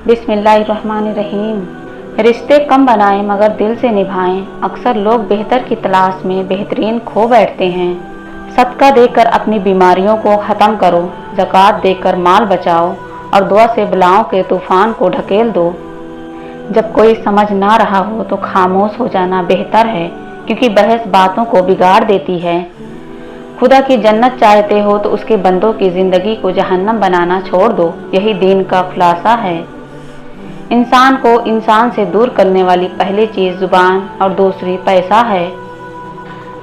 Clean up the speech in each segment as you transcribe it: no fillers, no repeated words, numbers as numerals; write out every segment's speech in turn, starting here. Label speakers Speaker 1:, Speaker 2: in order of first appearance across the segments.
Speaker 1: बिस्मिल्लाहिर्रहमानिर्रहीम। रिश्ते कम बनाएं मगर दिल से निभाएं। अक्सर लोग बेहतर की तलाश में बेहतरीन खो बैठते हैं। सदका देकर अपनी बीमारियों को ख़त्म करो, ज़कात देकर माल बचाओ और दुआ से बलाओं के तूफ़ान को ढकेल दो। जब कोई समझ ना रहा हो तो खामोश हो जाना बेहतर है, क्योंकि बहस बातों को बिगाड़ देती है। खुदा की जन्नत चाहते हो तो उसके बंदों की ज़िंदगी को जहन्नम बनाना छोड़ दो। यही दीन का खुलासा है। इंसान को इंसान से दूर करने वाली पहली चीज़ जुबान और दूसरी पैसा है।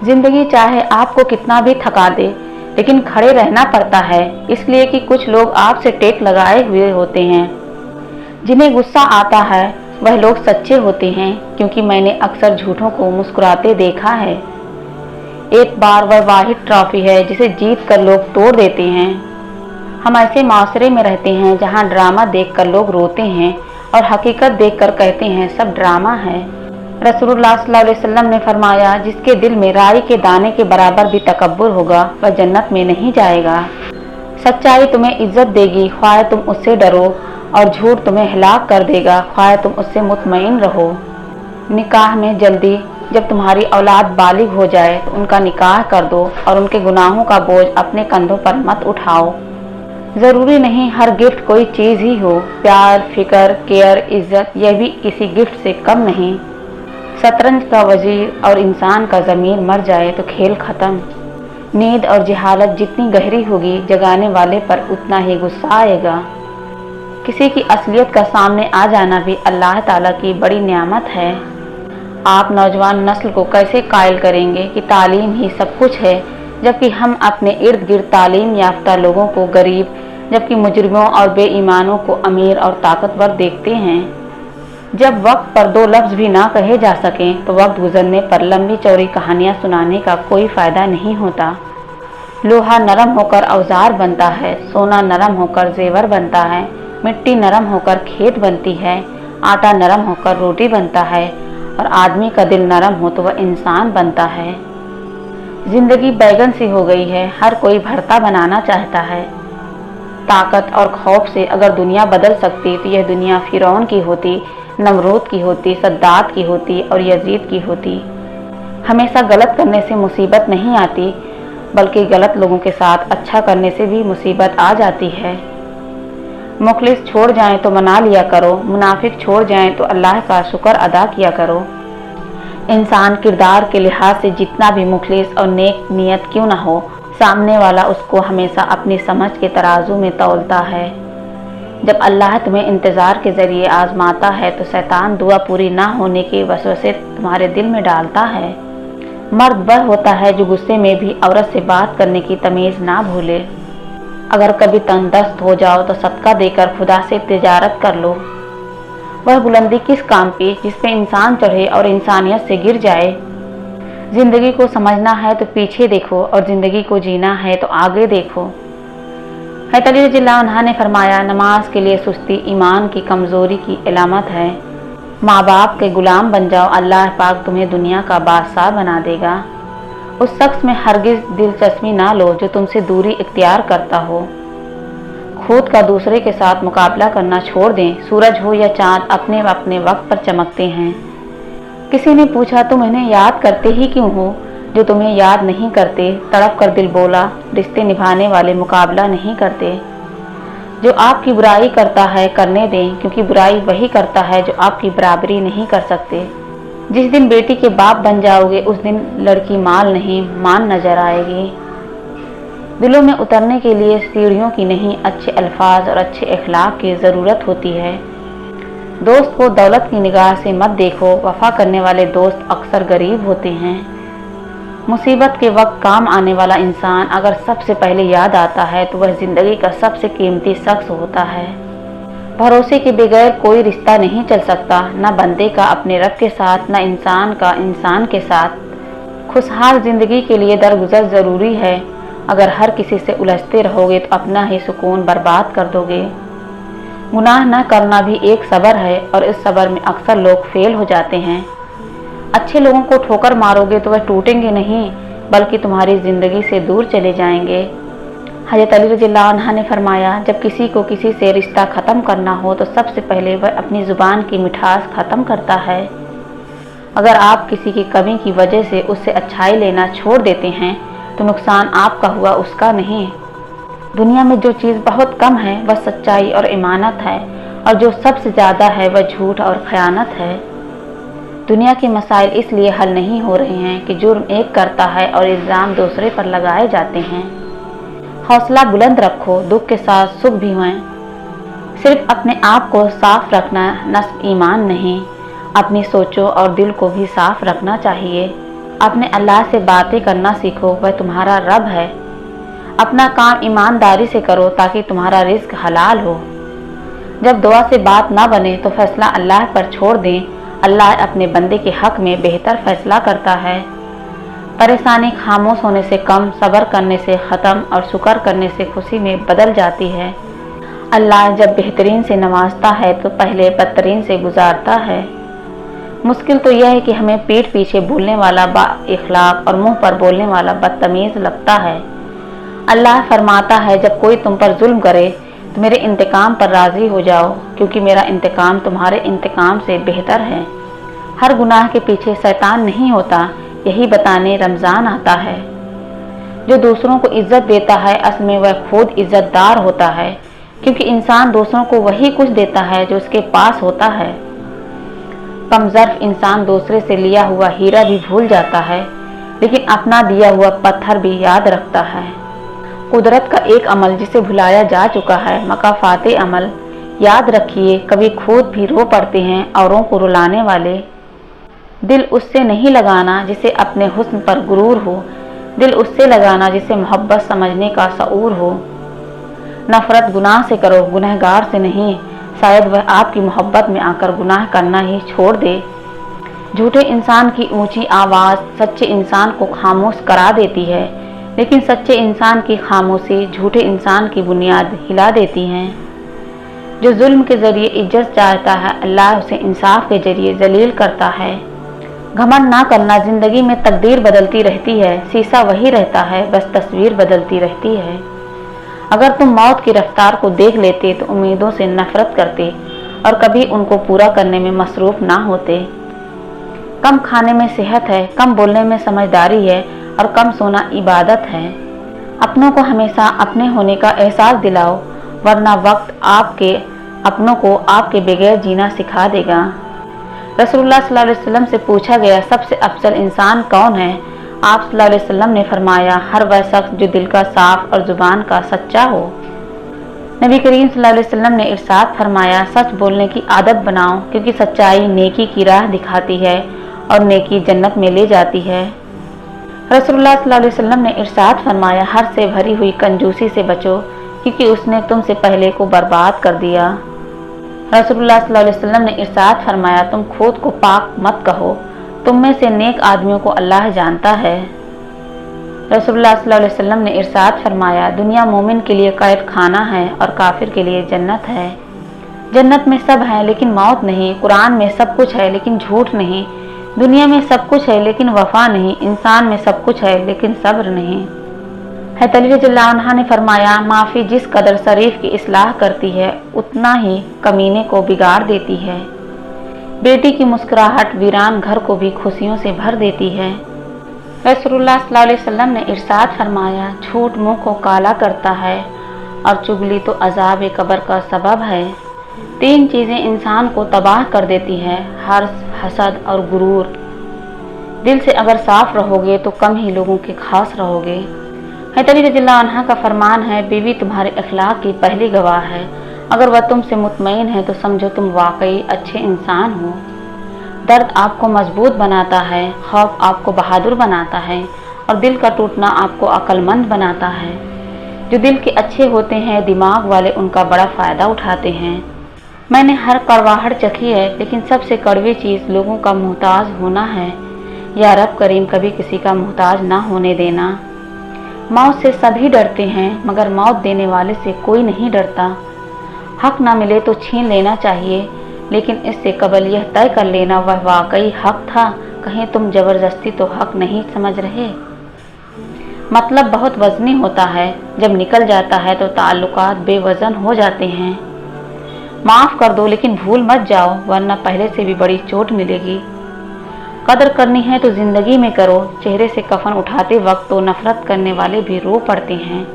Speaker 1: ज़िंदगी चाहे आपको कितना भी थका दे, लेकिन खड़े रहना पड़ता है, इसलिए कि कुछ लोग आपसे टेक लगाए हुए होते हैं। जिन्हें गुस्सा आता है वह लोग सच्चे होते हैं, क्योंकि मैंने अक्सर झूठों को मुस्कुराते देखा है। एक बार वह वाहिद ट्रॉफी है जिसे जीत कर लोग तोड़ देते हैं। हम ऐसे माशरे में रहते हैं जहां ड्रामा देखकर लोग रोते हैं और हकीकत देखकर कहते हैं सब ड्रामा है। रसूलुल्लाह सल्लल्लाहु अलैहि वसल्लम ने फरमाया, जिसके दिल में राई के दाने के बराबर भी तकब्बुर होगा वह जन्नत में नहीं जाएगा। सच्चाई तुम्हें इज्जत देगी, ख्वाह तुम उससे डरो, और झूठ तुम्हें हिलाक कर देगा, ख्वाह तुम उससे मुतमईन रहो। निकाह में जल्दी, जब तुम्हारी औलाद बालिग हो जाए तो उनका निकाह कर दो और उनके गुनाहों का बोझ अपने कंधों पर मत उठाओ। ज़रूरी नहीं हर गिफ्ट कोई चीज़ ही हो। प्यार, फिक्र, केयर, इज्जत यह भी किसी गिफ्ट से कम नहीं। शतरंज का वजीर और इंसान का ज़मीर मर जाए तो खेल ख़त्म। नींद और जहालत जितनी गहरी होगी, जगाने वाले पर उतना ही गुस्सा आएगा। किसी की असलियत का सामने आ जाना भी अल्लाह ताला की बड़ी नेमत है। आप नौजवान नस्ल को कैसे कायल करेंगे कि तालीम ही सब कुछ है, जबकि हम अपने इर्द गिर्द तालीम याफ्ता लोगों को गरीब, जबकि मुजरिमों और बेईमानों को अमीर और ताकतवर देखते हैं। जब वक्त पर दो लफ्ज़ भी ना कहे जा सकें तो वक्त गुजरने पर लंबी चौड़ी कहानियाँ सुनाने का कोई फ़ायदा नहीं होता। लोहा नरम होकर औजार बनता है, सोना नरम होकर जेवर बनता है, मिट्टी नरम होकर खेत बनती है, आटा नरम होकर रोटी बनता है, और आदमी का दिल नरम हो तो वह इंसान बनता है। जिंदगी बैगन सी हो गई है, हर कोई भरता बनाना चाहता है। ताकत और खौफ से अगर दुनिया बदल सकती तो यह दुनिया फिरौन की होती, नमरूद की होती, सद्दात की होती और यजीद की होती। हमेशा गलत करने से मुसीबत नहीं आती, बल्कि गलत लोगों के साथ अच्छा करने से भी मुसीबत आ जाती है। मुखलिस छोड़ जाएं तो मना लिया करो, मुनाफिक छोड़ जाएं तो अल्लाह का शुक्र अदा किया करो। इंसान किरदार के लिहाज से जितना भी मुखलिस और नेक नियत क्यों ना हो, सामने वाला उसको हमेशा अपनी समझ के तराजू में तौलता है। जब अल्लाह तुम्हें इंतज़ार के ज़रिए आजमाता है तो शैतान दुआ पूरी ना होने के वसवसे तुम्हारे दिल में डालता है। मर्द वह होता है जो गुस्से में भी औरत से बात करने की तमीज़ ना भूले। अगर कभी तंगदस्त हो जाओ तो सदका देकर खुदा से तिजारत कर लो। वह बुलंदी किस काम की जिस पे इंसान चढ़े और इंसानियत से गिर जाए। ज़िंदगी को समझना है तो पीछे देखो, और ज़िंदगी को जीना है तो आगे देखो। हज़रत अली रज़ियल्लाहु अन्हु ने फरमाया, नमाज के लिए सुस्ती ईमान की कमज़ोरी की अलामत है। माँ बाप के गुलाम बन जाओ, अल्लाह पाक तुम्हें दुनिया का बादशाह बना देगा। उस शख्स में हरगिज़ दिलचस्पी ना लो जो तुमसे दूरी इख्तियार करता हो। खुद का दूसरे के साथ मुकाबला करना छोड़ दें। सूरज हो या चाँद अपने अपने वक्त पर चमकते हैं। किसी ने पूछा, तुम इन्हें याद करते ही क्यों हो जो तुम्हें याद नहीं करते? तड़प कर दिल बोला, रिश्ते निभाने वाले मुकाबला नहीं करते। जो आपकी बुराई करता है करने दें, क्योंकि बुराई वही करता है जो आपकी बराबरी नहीं कर सकते। जिस दिन बेटी के बाप बन जाओगे उस दिन लड़की माल नहीं मान नजर आएगी। दिलों में उतरने के लिए सीढ़ियों की नहीं, अच्छे अल्फाज और अच्छे अखलाक की ज़रूरत होती है। दोस्त को दौलत की निगाह से मत देखो, वफा करने वाले दोस्त अक्सर गरीब होते हैं। मुसीबत के वक्त काम आने वाला इंसान अगर सबसे पहले याद आता है तो वह ज़िंदगी का सबसे कीमती शख्स होता है। भरोसे के बगैर कोई रिश्ता नहीं चल सकता, न बंदे का अपने रब के साथ, न इंसान का इंसान के साथ। खुशहाल ज़िंदगी के लिए दरगुजर ज़रूरी है। अगर हर किसी से उलझते रहोगे तो अपना ही सुकून बर्बाद कर दोगे। गुनाह न करना भी एक सब्र है, और इस सब्र में अक्सर लोग फेल हो जाते हैं। अच्छे लोगों को ठोकर मारोगे तो वह टूटेंगे नहीं, बल्कि तुम्हारी ज़िंदगी से दूर चले जाएंगे। हज़रत अली रज़ियल्लाहु अन्हु ने फरमाया, जब किसी को किसी से रिश्ता ख़त्म करना हो तो सबसे पहले वह अपनी ज़ुबान की मिठास ख़त्म करता है। अगर आप किसी की कमी की वजह से उससे अच्छाई लेना छोड़ देते हैं तो नुकसान आपका हुआ, उसका नहीं। दुनिया में जो चीज़ बहुत कम है वह सच्चाई और ईमानत है, और जो सबसे ज़्यादा है वह झूठ और खयानत है। दुनिया के मसाइल इसलिए हल नहीं हो रहे हैं कि जुर्म एक करता है और इल्ज़ाम दूसरे पर लगाए जाते हैं। हौसला बुलंद रखो, दुख के साथ सुख भी हुए। सिर्फ अपने आप को साफ रखना नस्ब ईमान नहीं, अपनी सोचों और दिल को भी साफ रखना चाहिए। अपने अल्लाह से बातें करना सीखो, वह तुम्हारा रब है। अपना काम ईमानदारी से करो ताकि तुम्हारा रिस्क हलाल हो। जब दुआ से बात ना बने तो फैसला अल्लाह पर छोड़ दें। अल्लाह अपने बंदे के हक में बेहतर फैसला करता है। परेशानी खामोश होने से कम, सब्र करने से ख़त्म और शुक्र करने से खुशी में बदल जाती है। अल्लाह जब बेहतरीन से नवाजता है तो पहले बदतरीन से गुजारता है। मुश्किल तो यह है कि हमें पीठ पीछे बोलने वाला बा-इखलाक और मुंह पर बोलने वाला बदतमीज़ लगता है। अल्लाह फरमाता है, जब कोई तुम पर जुल्म करे तो मेरे इंतकाम पर राज़ी हो जाओ, क्योंकि मेरा इंतकाम तुम्हारे इंतकाम से बेहतर है। हर गुनाह के पीछे शैतान नहीं होता, यही बताने रमज़ान आता है। जो दूसरों को इज्जत देता है असल में वह खुद इज्जतदार होता है, क्योंकि इंसान दूसरों को वही कुछ देता है जो उसके पास होता है। कमज़र्फ इंसान दूसरे से लिया हुआ हीरा भी भूल जाता है, लेकिन अपना दिया हुआ पत्थर भी याद रखता है। कुदरत का एक अमल जिसे भुलाया जा चुका है, मकाफाते अमल याद रखिए। कभी खुद भी रो पड़ते हैं औरों को रुलाने वाले। दिल उससे नहीं लगाना जिसे अपने हुस्न पर गुरूर हो, दिल उससे लगाना जिसे मोहब्बत समझने का शऊर हो। नफरत गुनाह से करो, गुनहगार से नहीं, शायद वह आपकी मोहब्बत में आकर गुनाह करना ही छोड़ दे। झूठे इंसान की ऊंची आवाज़ सच्चे इंसान को खामोश करा देती है, लेकिन सच्चे इंसान की खामोशी झूठे इंसान की बुनियाद हिला देती है। जो जुल्म के ज़रिए इज्जत चाहता है, अल्लाह उसे इंसाफ के ज़रिए जलील करता है। घमंड ना करना, ज़िंदगी में तकदीर बदलती रहती है, शीशा वही रहता है, बस तस्वीर बदलती रहती है। अगर तुम मौत की रफ्तार को देख लेते तो उम्मीदों से नफरत करते और कभी उनको पूरा करने में मसरूफ़ ना होते। कम खाने में सेहत है, कम बोलने में समझदारी है और कम सोना इबादत है। अपनों को हमेशा अपने होने का एहसास दिलाओ, वरना वक्त आपके अपनों को आपके बगैर जीना सिखा देगा। रसूलुल्लाह सल्लल्लाहु अलैहि वसल्लम से पूछा गया, सबसे अफजल इंसान कौन है? आप सल्लल्लाहु अलैहि वसल्लम ने फरमाया, हर वह शख्स जो दिल का साफ और जुबान का सच्चा हो। नबी करीम सल्लल्लाहु अलैहि वसल्लम ने इरशाद फरमाया, सच बोलने की आदत बनाओ, क्योंकि सच्चाई नेकी की राह दिखाती है और नेकी जन्नत में ले जाती है। रसूलुल्लाह सल्लल्लाहु अलैहि वसल्लम ने इरशाद फरमाया, हर से भरी हुई कंजूसी से बचो, क्योंकि उसने तुमसे पहले को बर्बाद कर दिया। रसूलुल्लाह सल्लल्लाहु अलैहि वसल्लम ने इरशाद फरमाया, तुम खुद को पाक मत कहो, तुम में से नेक आदमियों को अल्लाह जानता है। रसूलुल्लाह सल्लल्लाहु अलैहि वसल्लम ने इरशाद फरमाया, दुनिया मोमिन के लिए कैद खाना है और काफिर के लिए जन्नत है। जन्नत में सब है लेकिन मौत नहीं, कुरान में सब कुछ है लेकिन झूठ नहीं, दुनिया में सब कुछ है लेकिन वफा नहीं, इंसान में सब कुछ है लेकिन सब्र नहीं। हज़रत अली रज़ियल्लाहु अन्हु ने फरमाया, माफ़ी जिस कदर शरीफ की इस्लाह करती है उतना ही कमीने को बिगाड़ देती है। बेटी की मुस्कुराहट वीरान घर को भी खुशियों से भर देती है। रसूलुल्लाह सल्लल्लाहु अलैहि वसल्लम ने इरशाद फरमाया, झूठ मुंह को काला करता है और चुगली तो अज़ाब कब्र का सबब है। 3 चीज़ें इंसान को तबाह कर देती हैं, हर्ष, हसद और गुरूर। दिल से अगर साफ रहोगे तो कम ही लोगों के खास रहोगे। हज़रत अली रज़ियल्लाहु अन्हु का फरमान है, बीवी तुम्हारे अखलाक की पहली गवाह है, अगर वह तुमसे मुतमईन है तो समझो तुम वाकई अच्छे इंसान हो। दर्द आपको मजबूत बनाता है, खौफ आपको बहादुर बनाता है और दिल का टूटना आपको अक्लमंद बनाता है। जो दिल के अच्छे होते हैं, दिमाग वाले उनका बड़ा फ़ायदा उठाते हैं। मैंने हर कड़वाहट चखी है, लेकिन सबसे कड़वी चीज़ लोगों का मोहताज होना है। या रब करीम कभी किसी का मोहताज ना होने देना। मौत से सभी डरते हैं, मगर मौत देने वाले से कोई नहीं डरता। हक ना मिले तो छीन लेना चाहिए, लेकिन इससे कबल यह तय कर लेना वह वाकई हक था, कहीं तुम जबरदस्ती तो हक नहीं समझ रहे। मतलब बहुत वजनी होता है, जब निकल जाता है तो ताल्लुकात बेवजन हो जाते हैं। माफ कर दो लेकिन भूल मत जाओ, वरना पहले से भी बड़ी चोट मिलेगी। कदर करनी है तो जिंदगी में करो। चेहरे से कफन उठाते वक्त तो नफरत करने वाले भी रो पड़ते हैं।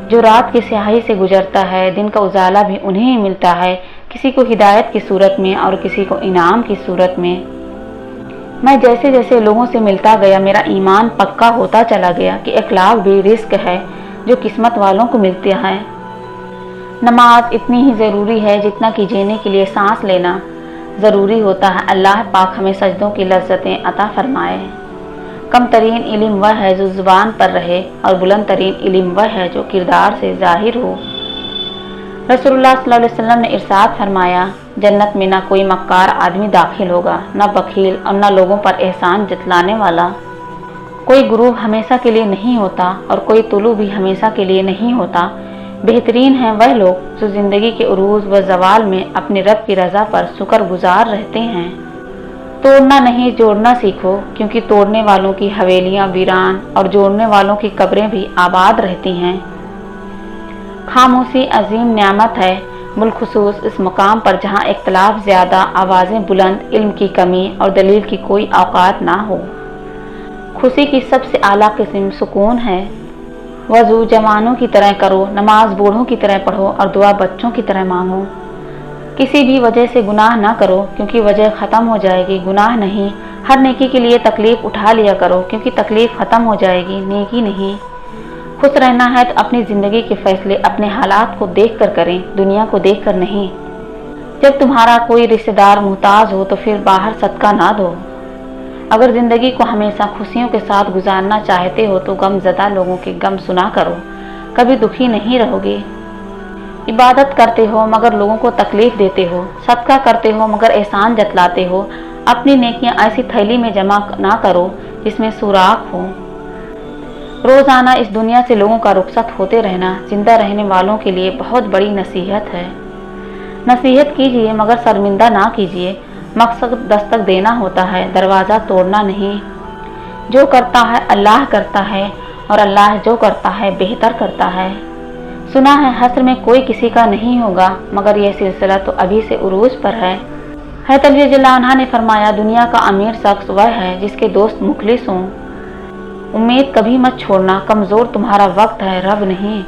Speaker 1: जो रात की स्याही से गुजरता है, दिन का उजाला भी उन्हें ही मिलता है, किसी को हिदायत की सूरत में और किसी को इनाम की सूरत में। मैं जैसे जैसे लोगों से मिलता गया, मेरा ईमान पक्का होता चला गया कि इखलाक भी रिस्क है जो किस्मत वालों को मिलती है। नमाज इतनी ही ज़रूरी है जितना कि जीने के लिए सांस लेना ज़रूरी होता है। अल्लाह पाक हमें सजदों की लज्जतें अता फरमाए। कम तरीन इल्म वह है जो ज़ुबान पर रहे, और बुलंद तरीन इल्म वह है जो किरदार से ज़ाहिर हो। रसूलुल्लाह सल्लल्लाहु अलैहि वसल्लम ने इरशाद फरमाया, जन्नत में ना कोई मक्कार आदमी दाखिल होगा, न बखील और न लोगों पर एहसान जतलाने वाला। कोई गुरूब हमेशा के लिए नहीं होता और कोई तुलू भी हमेशा के लिए नहीं होता। बेहतरीन हैं वह लोग जो ज़िंदगी के उरूज व ज़वाल में अपने रब की रज़ा पर शुक्रगुजार रहते हैं। तोड़ना नहीं जोड़ना सीखो, क्योंकि तोड़ने वालों की हवेलियाँ वीरान और जोड़ने वालों की कब्रें भी आबाद रहती हैं। खामोशी अजीम नेमत है, बिलखुसूस इस मकाम पर जहाँ इख्तलाफ ज़्यादा, आवाज़ें बुलंद, इल्म की कमी और दलील की कोई औकात ना हो। खुशी की सबसे आला किस्म सुकून है। वज़ू जवानों की तरह करो, नमाज बूढ़ों की तरह पढ़ो और दुआ बच्चों की तरह मांगो। किसी भी वजह से गुनाह ना करो, क्योंकि वजह ख़त्म हो जाएगी, गुनाह नहीं। हर नेकी के लिए तकलीफ़ उठा लिया करो, क्योंकि तकलीफ़ ख़त्म हो जाएगी, नेकी नहीं। खुश रहना है तो अपनी ज़िंदगी के फैसले अपने हालात को देख कर करें, दुनिया को देख कर नहीं। जब तुम्हारा कोई रिश्तेदार मुहताज हो तो फिर बाहर सदका ना दो। अगर ज़िंदगी को हमेशा खुशियों के साथ गुजारना चाहते हो तो गमज़दा लोगों के गम सुना करो, कभी दुखी नहीं रहोगे। इबादत करते हो मगर लोगों को तकलीफ़ देते हो, सदका करते हो मगर एहसान जतलाते हो। अपनी नेकियां ऐसी थैली में जमा ना करो जिसमें सुराख हो। रोज़ाना इस दुनिया से लोगों का रुखसत होते रहना जिंदा रहने वालों के लिए बहुत बड़ी नसीहत है। नसीहत कीजिए मगर शर्मिंदा ना कीजिए। मकसद दस्तक देना होता है, दरवाज़ा तोड़ना नहीं। जो करता है अल्लाह करता है, और अल्लाह जो करता है बेहतर करता है। सुना है हश्र में कोई किसी का नहीं होगा, मगर यह सिलसिला तो अभी से उरूज पर है। हज़रत अली रज़ियल्लाहु अन्हु ने फरमाया, दुनिया का अमीर शख्स वह है जिसके दोस्त मुखलिस हों। उम्मीद कभी मत छोड़ना, कमज़ोर तुम्हारा वक्त है, रब नहीं।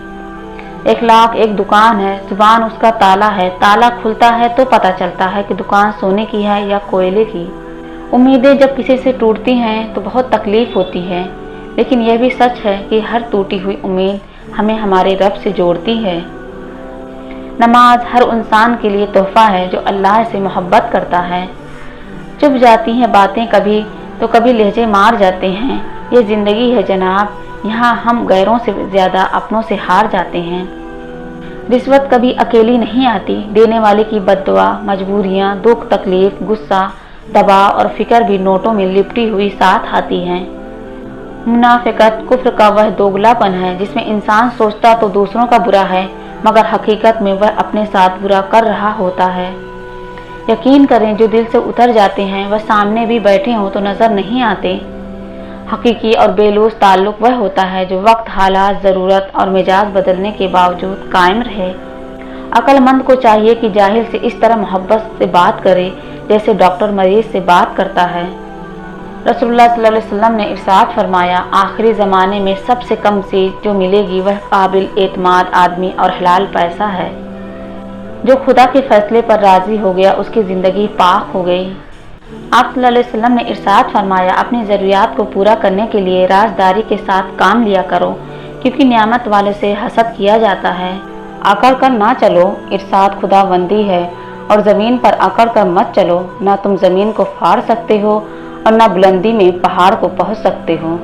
Speaker 1: इखलाक एक दुकान है, जुबान उसका ताला है। ताला खुलता है तो पता चलता है कि दुकान सोने की है या कोयले की। उम्मीदें जब किसी से टूटती हैं तो बहुत तकलीफ़ होती है, लेकिन यह भी सच है कि हर टूटी हुई उम्मीद हमें हमारे रब से जोड़ती है। नमाज हर इंसान के लिए तोहफ़ा है जो अल्लाह से मोहब्बत करता है। चुप जाती हैं बातें कभी तो कभी लहजे मार जाते हैं। ये ज़िंदगी है जनाब, यहाँ हम गैरों से ज़्यादा अपनों से हार जाते हैं। रिश्वत कभी अकेली नहीं आती, देने वाले की बद्दुआ, मजबूरियाँ, दुख, तकलीफ़, गुस्सा, दबाव और फिक्र भी नोटों में लिपटी हुई साथ आती हैं। मुनाफिकत कुफ्र का वह दोगलापन है जिसमें इंसान सोचता तो दूसरों का बुरा है, मगर हकीकत में वह अपने साथ बुरा कर रहा होता है। यकीन करें, जो दिल से उतर जाते हैं वह सामने भी बैठे हों तो नज़र नहीं आते। हकीकी और बेलूस ताल्लुक़ वह होता है जो वक्त, हालात, ज़रूरत और मिजाज बदलने के बावजूद कायम रहे। अक्लमंद को चाहिए कि जाहिल से इस तरह मोहब्बत से बात करे जैसे डॉक्टर मरीज से बात करता है। रसूलुल्लाह सल्लल्लाहु अलैहि वसल्लम ने इरशाद फरमाया, आखिरी ज़माने में सबसे कम चीज़ जो मिलेगी वह काबिल एतमाद आदमी और हलाल पैसा है। जो खुदा के फैसले पर राज़ी हो गया उसकी ज़िंदगी पाक हो गई। आप सल्लल्लाहु अलैहि वसल्लम ने इरशाद फरमाया, अपनी ज़रूरियात को पूरा करने के लिए राजदारी के साथ काम लिया करो, क्योंकि नियामत वाले से हसद किया जाता है। अकड़ कर ना चलो, इरशाद खुदाबंदी है, और ज़मीन पर अकड़ कर मत चलो। ना तुम ज़मीन को फाड़ सकते हो और ना बुलंदी में पहाड़ को पहुँच सकते हो।